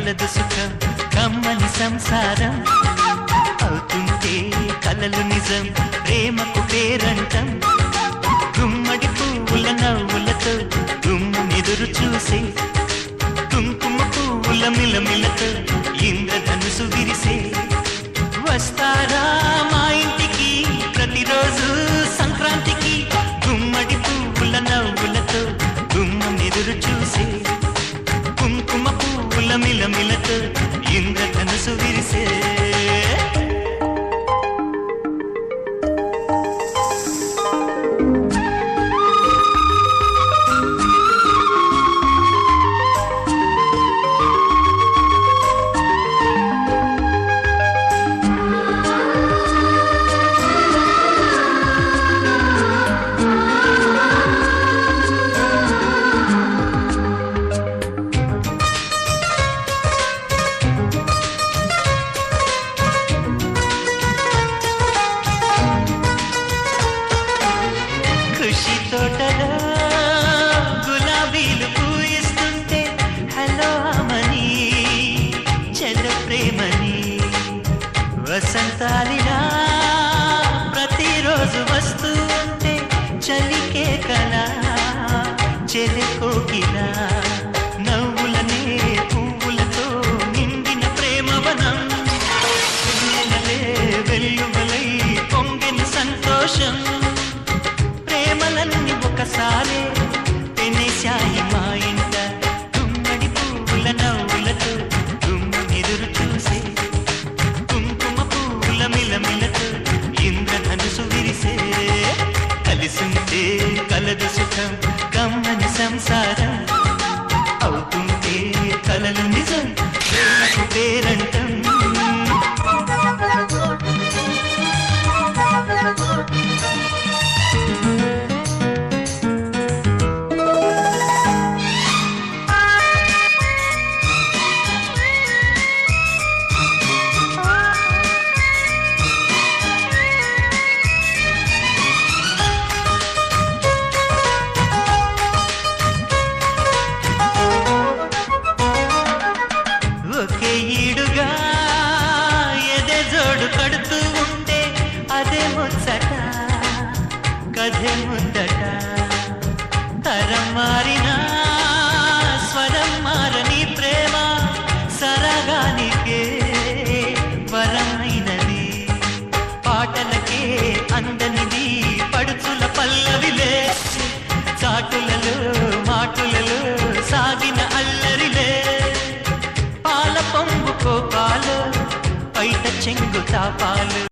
కలదు సుఖం కమ్మని సంసారం అవుతుంటే కలలు నిజం ప్రేమకు పేరంటం గుమ్మడి పువ్వుల నవ్వులతో గుమ్మెదురు చూసే కుంకుమ పువ్వుల మిలమిలతో ఇంద్రధనుసు విరిసే వస్తారా మా ఇంటికి ప్రతిరోజు సంక్రాంతికి గుమ్మడి పువ్వుల నవ్వులతో గుమ్మెదురు చూసే కుంకుమ పువ్వుల మిలమిలతో ఇంద్రధనుసు విరిసే కృషి తోటలో గులాబీలు పూయిస్తుంటే హలో అమని చెల్ల ప్రేమని వసంతాలిలా ప్రతిరోజు వస్తూ ఉంటే చలికే కళ చెలి కోకిలా నవ్వులనే పువ్వులతో నిండిన ప్రేమవనం వెల్లువలై పొంగిన సంతోషం ప్రేమలన్నీ ఒకసారే పెనేశాయి మా ఇంట గుమ్మడి పువ్వుల నవ్వులతో గుమ్మెదురు చూసే కుంకుమ పువ్వుల మిలమిలతో ఇంద్రధనుసు విరిసే కలిసుంటే కలదు సుఖం కమ్మని సంసారం అవుతుంటే కలలు నిజం ప్రేమకు పేరంటం ఒకే ఈడుగా ఎదే జోడు కడుతూ ఉంటే అదే ముచ్చట కథే ముద్దట తరం మారినా స్వరం మారని ప్రేమ సరగానికే వరమైనది పాటలకే అందనిది పడుచుల పల్లవిలే చాటులలో మాటులలో సాగిన అల్లరిలే పాల పొంగు కోపాలు పైట చెంగు తాపాలు